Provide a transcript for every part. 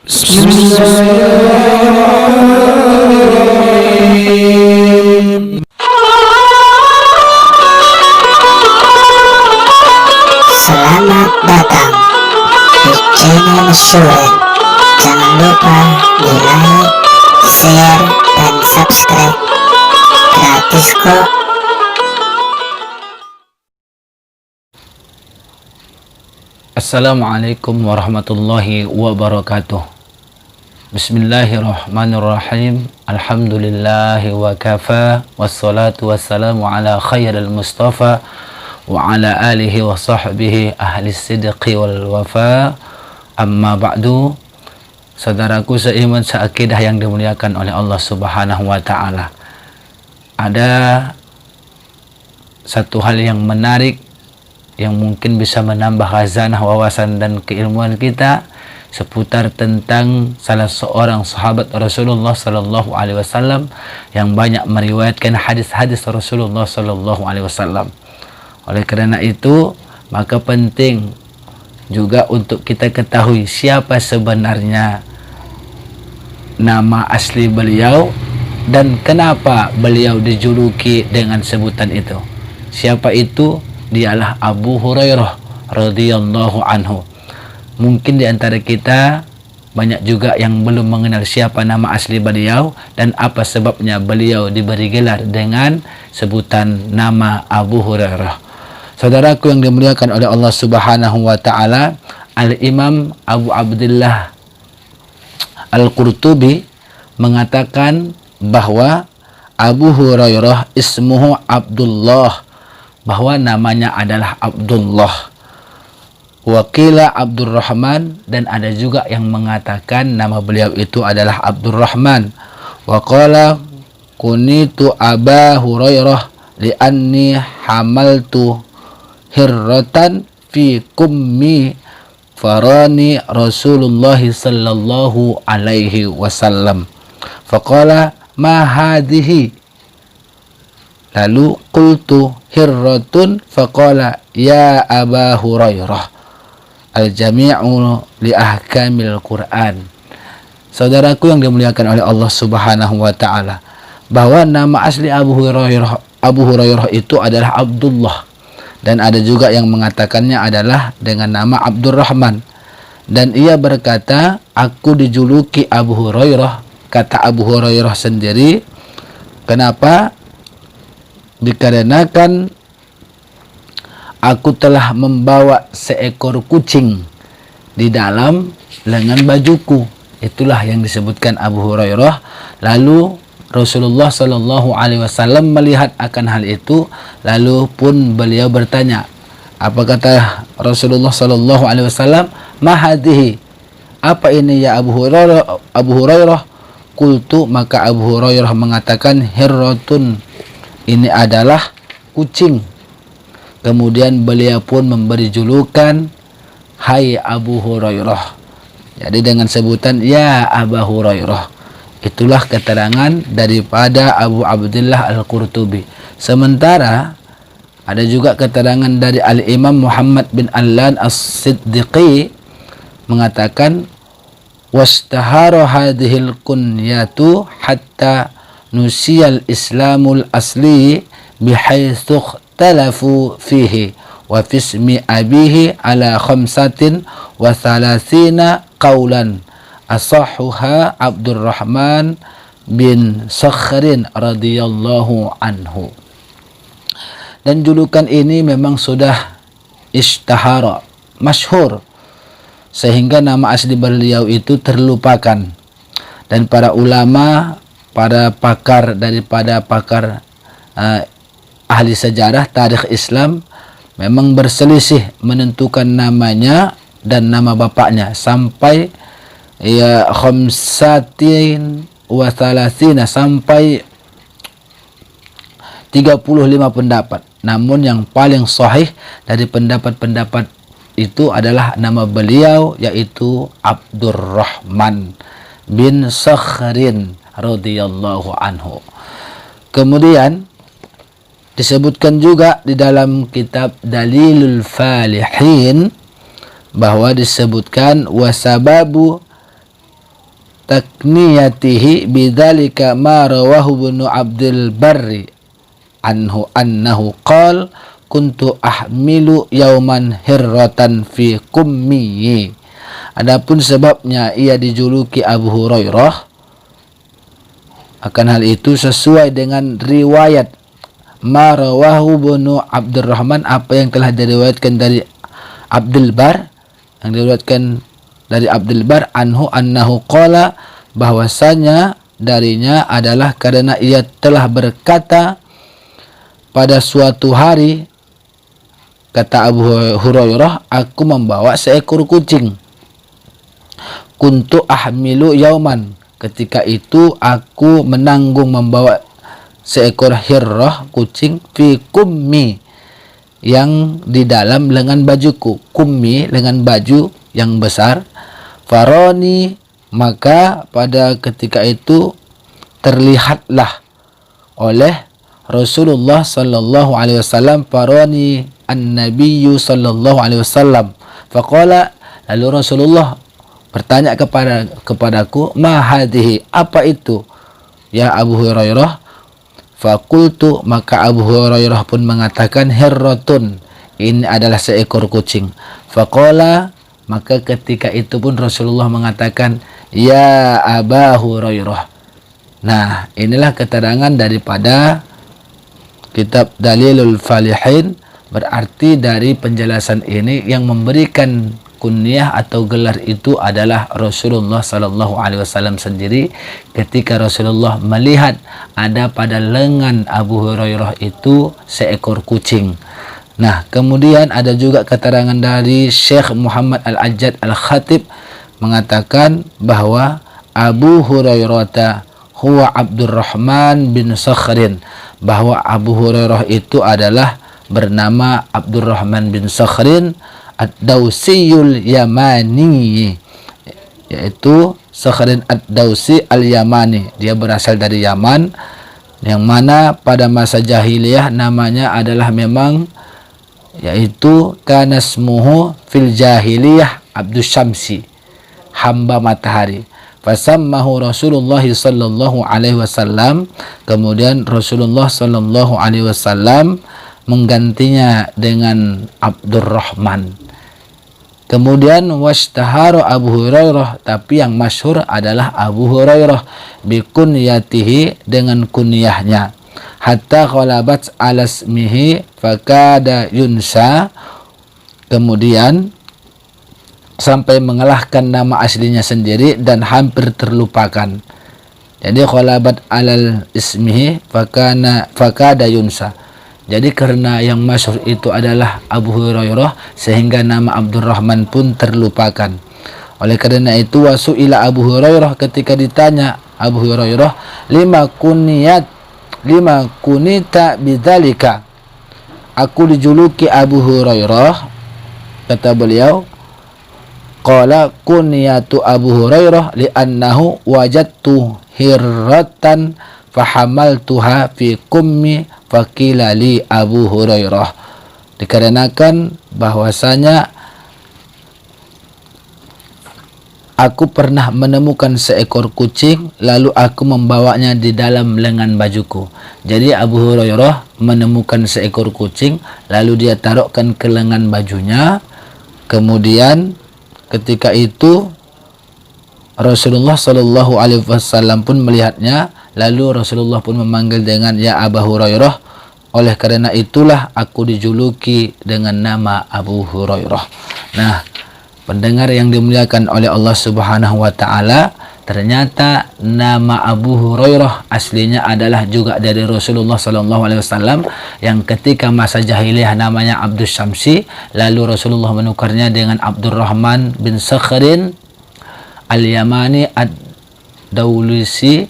Bismillahirrahmanirrahim. Selamat datang di channel Syuren. Jangan lupa di like, share, dan subscribe. Gratis kok. Assalamualaikum warahmatullahi wabarakatuh. Bismillahirrahmanirrahim. Alhamdulillahi wa kafa. Wassalatu wassalamu ala khairil mustafa wa ala alihi wa sahbihi ahli sidqi wal wafa. Amma ba'du. Saudaraku seiman seakidah yang dimuliakan oleh Allah Subhanahu wa ta'ala, ada satu hal yang menarik yang mungkin bisa menambah khazanah wawasan dan keilmuan kita seputar tentang salah seorang sahabat Rasulullah Sallallahu Alaihi Wasallam yang banyak meriwayatkan hadis-hadis Rasulullah Sallallahu Alaihi Wasallam. Oleh karena itu, maka penting juga untuk kita ketahui siapa sebenarnya nama asli beliau dan kenapa beliau dijuluki dengan sebutan itu. Siapa itu? Dialah Abu Hurairah radhiyallahu anhu. Mungkin di antara kita banyak juga yang belum mengenal siapa nama asli beliau dan apa sebabnya beliau diberi gelar dengan sebutan nama Abu Hurairah. Saudaraku yang dimuliakan oleh Allah Subhanahu wa taala, Al-Imam Abu Abdullah Al-Qurtubi mengatakan bahwa Abu Hurairah ismuhu Abdullah, bahwa namanya adalah Abdullah. Wakila Abdurrahman, dan ada juga yang mengatakan nama beliau itu adalah Abdurrahman. Waqala kunitu Aba Hurairah li'anni hamaltu hirratan fi kummi farani Rasulullah sallallahu alaihi wasallam. Faqala ma hadhihi. Lalu qultu hirratun faqala ya Aba Hurairah al-jami'u li ahkamil Quran. Saudaraku yang dimuliakan oleh Allah Subhanahu wa taala, bahwa nama asli Abu Hurairah itu adalah Abdullah, dan ada juga yang mengatakannya adalah dengan nama Abdurrahman. Dan ia berkata, aku dijuluki Abu Hurairah, kata Abu Hurairah sendiri. Kenapa? Dikarenakan aku telah membawa seekor kucing di dalam lengan bajuku. Itulah yang disebutkan Abu Hurairah. Lalu Rasulullah Sallallahu Alaihi Wasallam melihat akan hal itu, lalu pun beliau bertanya, apa kata Rasulullah Sallallahu Alaihi Wasallam? Mahadihi, apa ini ya Abu Hurairah? Abu Hurairah. Qultu, maka Abu Hurairah mengatakan hirratun, ini adalah kucing. Kemudian beliau pun memberi julukan Hai Abu Hurairah. Jadi dengan sebutan ya Abu Hurairah. Itulah keterangan daripada Abu Abdullah Al-Qurtubi. Sementara ada juga keterangan dari Al-Imam Muhammad bin Allan As-Siddiqi mengatakan wastahara hadhil kunyatu hatta nusiyal Islamul asli bihaitsu ikhtalafu fihi wa fismi abihi ala khamsatin wa thalathina qawlan asahhuha Abdurrahman bin Sakhrin radhiyallahu anhu. Dan julukan ini memang sudah ishtahara, masyhur, sehingga nama asli beliau itu terlupakan. Dan para ulama, para pakar daripada pakar ahli sejarah tarikh Islam memang berselisih menentukan namanya dan nama bapaknya sampai ya khamsatin wa thalathina, sampai 35 pendapat. Namun yang paling sahih dari pendapat-pendapat itu adalah nama beliau, yaitu Abdurrahman bin Sakhrin radhiyallahu anhu. Kemudian disebutkan juga di dalam kitab Dalilul Falihin bahwa disebutkan wasababu takniyatihi bidzalika ma rawahu Ibnu Abdul Barri anhu annahu qala kuntu ahmilu yauman hirratan fi kummi. Adapun sebabnya ia dijuluki Abu Hurairah, akan hal itu sesuai dengan riwayat ma rawahu Ibnu Abdurrahman, apa yang telah diriwayatkan dari Abdul Bar, yang diriwayatkan dari Abdul Bar anhu annahu qala, bahwasanya darinya adalah karena ia telah berkata pada suatu hari, kata Abu Hurairah, aku membawa seekor kucing. Kuntu ahmilu yauman, ketika itu aku menanggung membawa seekor hirrah, kucing, fi kummi, yang di dalam lengan bajuku. Kummi, lengan baju yang besar. Faroni, maka pada ketika itu terlihatlah oleh Rasulullah sallallahu alaihi wasallam, faroni an-nabiyyu sallallahu alaihi wasallam. Faqala, lalu Rasulullah bertanya kepadaku, ma hadhihi, apa itu ya Abu Hurairah? Fakultu, maka Abu Hurairah pun mengatakan, hirratun, ini adalah seekor kucing. Faqala, maka ketika itu pun Rasulullah mengatakan, ya Aba Hurairah. Nah, inilah keterangan daripada kitab Dalilul Falihin. Berarti dari penjelasan ini yang memberikan kunyah atau gelar itu adalah Rasulullah sallallahu alaihi wasallam sendiri, ketika Rasulullah melihat ada pada lengan Abu Hurairah itu seekor kucing. Nah, kemudian ada juga keterangan dari Syekh Muhammad Al-Ajjad Al-Khatib mengatakan bahwa Abu Hurairah huwa Abdurrahman bin Sakhrin, bahwa Abu Hurairah itu adalah bernama Abdurrahman bin Sakhrin Ad-Dausiyul Yamani, yaitu Sakhrin Ad-Dausi Al-Yamani. Dia berasal dari Yaman, yang mana pada masa jahiliyah namanya adalah memang, yaitu kanasmuhu fil jahiliyah Abdus Syamsi, hamba matahari. Fasammahu Rasulullah sallallahu alaihi wasallam, kemudian Rasulullah sallallahu alaihi wasallam menggantinya dengan Abdurrahman. Kemudian washtaharu Abu Hurairah, tapi yang masyhur adalah Abu Hurairah bikunyatihi, dengan kunyahnya. Hatta khalabat ala ismihi fakada yunsa, kemudian sampai mengalahkan nama aslinya sendiri dan hampir terlupakan. Jadi khalabat alal ismihi fakada yunsa. Jadi karena yang masyhur itu adalah Abu Hurairah, sehingga nama Abdurrahman pun terlupakan. Oleh karena itu wasu'ila Abu Hurairah, ketika ditanya Abu Hurairah, lima kunita bidzalika, aku dijuluki Abu Hurairah, kata beliau, qala kunyatu Abu Hurairah li'annahu wajadtu hirratan fahamaltuha fi kummi faqila li Abu Hurairah, dikarenakan bahwasanya aku pernah menemukan seekor kucing, lalu aku membawanya di dalam lengan bajuku. Jadi Abu Hurairah menemukan seekor kucing, lalu dia taruhkan ke lengan bajunya. Kemudian ketika itu Rasulullah Shallallahu Alaihi Wasallam pun melihatnya, lalu Rasulullah pun memanggil dengan ya Abu Hurairah. Oleh karena itulah aku dijuluki dengan nama Abu Hurairah. Nah, pendengar yang dimuliakan oleh Allah Subhanahu wa taala, ternyata nama Abu Hurairah aslinya adalah juga dari Rasulullah sallallahu alaihi wasallam, yang ketika masa jahiliyah namanya Abdus Syamsi, lalu Rasulullah menukarnya dengan Abdurrahman bin Sakhrin Al-Yamani Ad-Daulusi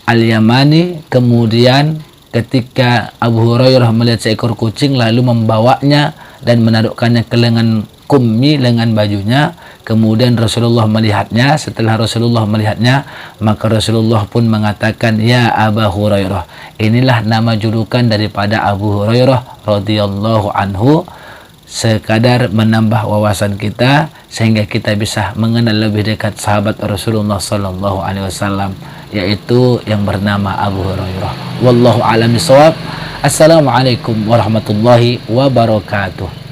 Al-Yamani. Kemudian ketika Abu Hurairah melihat seekor kucing, lalu membawanya dan menaruhkannya ke lengan kummi, lengan bajunya. Kemudian Rasulullah melihatnya. Setelah Rasulullah melihatnya, maka Rasulullah pun mengatakan ya Abu Hurairah. Inilah nama julukan daripada Abu Hurairah radhiyallahu anhu, sekadar menambah wawasan kita sehingga kita bisa mengenal lebih dekat sahabat Rasulullah sallallahu alaihi wasallam, yaitu yang bernama Abu Hurairah. Wallahu a'lam bishawab. Assalamualaikum warahmatullahi wabarakatuh.